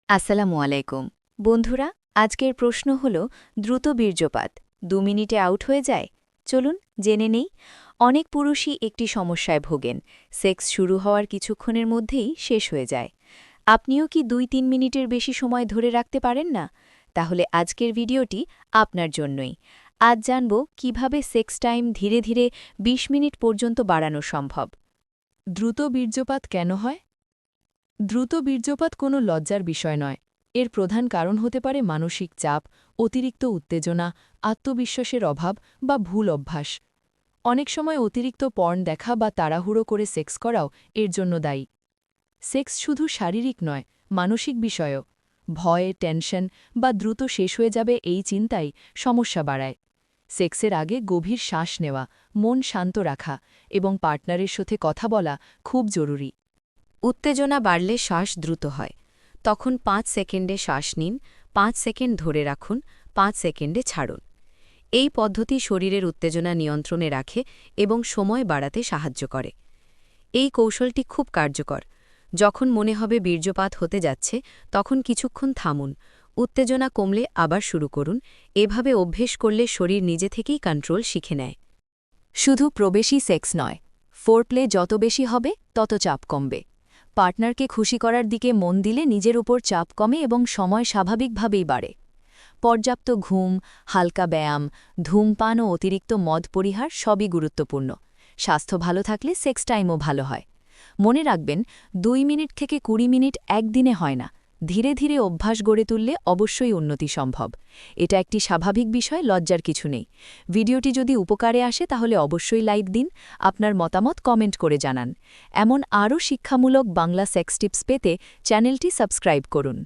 আসসালামু আলাইকুম বন্ধুরা, আজকের প্রশ্ন হল দ্রুত বীর্যপাত 2 মিনিটে আউট হয়ে যায়। চলুন জেনে নেই। অনেক পুরুষই একটি সমস্যায় ভোগেন, সেক্স শুরু হওয়ার কিছুক্ষণের মধ্যেই শেষ হয়ে যায়। আপনিও কি 2-3 মিনিটের বেশি সময় ধরে রাখতে পারেন না? তাহলে আজকের ভিডিওটি আপনার জন্যই। আজ জানব কিভাবে সেক্স টাইম ধীরে ধীরে 20 মিনিট পর্যন্ত বাড়ানো সম্ভব। দ্রুত বীর্যপাত কেন হয়? দ্রুত বীর্যপাত কোনো লজ্জার বিষয় নয়। এর প্রধান কারণ হতে পারে মানসিক চাপ, অতিরিক্ত উত্তেজনা, আত্মবিশ্বাসের অভাব বা ভুল অভ্যাস। অনেক সময় অতিরিক্ত পর্ন দেখা বা তাড়াহুড়ো করে সেক্স করাও এর জন্য দায়ী। সেক্স শুধু শারীরিক নয়, মানসিক বিষয়ও। ভয়, টেনশন বা দ্রুত শেষ হয়ে যাবে এই চিন্তাই সমস্যা বাড়ায়। সেক্সের আগে গভীর শ্বাস নেওয়া, মন শান্ত রাখা এবং পার্টনারের সাথে কথা বলা খুব জরুরি। উত্তেজনা বাড়লে শ্বাস দ্রুত হয়। তখন 5 সেকেন্ডে শ্বাস নিন, 5 সেকেন্ড ধরে রাখুন, 5 সেকেন্ডে ছাড়ুন। এই পদ্ধতি শরীরের উত্তেজনা নিয়ন্ত্রণে রাখে এবং সময় বাড়াতে সাহায্য করে। এই কৌশলটি খুব কার্যকর। যখন মনে হবে বীর্যপাত হতে যাচ্ছে, তখন কিছুক্ষণ থামুন, উত্তেজনা কমলে আবার শুরু করুন। এভাবে অভ্যেস করলে শরীর নিজে থেকেই কন্ট্রোল শিখে নেয়। শুধু প্রবেশী সেক্স নয়, ফোরপ্লে যত বেশি হবে তত চাপ কমবে। পার্টনারকে খুশি করার দিকে মন দিলে নিজের উপর চাপ কমে এবং সময় স্বাভাবিকভাবেই বাড়ে। পর্যাপ্ত ঘুম, হালকা ব্যায়াম, ধূমপান ও অতিরিক্ত মদ পরিহার সবই গুরুত্বপূর্ণ। স্বাস্থ্য ভালো থাকলে সেক্স টাইমও ভালো হয়। মনে রাখবেন, 2 মিনিট থেকে 20 মিনিট একদিনে হয় না। ধীরে ধীরে অভ্যাস গড়ে তুললে অবশ্যই উন্নতি সম্ভব। এটা একটি স্বাভাবিক বিষয়, লজ্জার কিছু নেই। ভিডিওটি যদি উপকারে আসে তাহলে অবশ্যই লাইক দিন, আপনার মতামত কমেন্ট করে জানান। এমন আরও শিক্ষামূলক বাংলা সেক্স টিপস পেতে চ্যানেলটি সাবস্ক্রাইব করুন।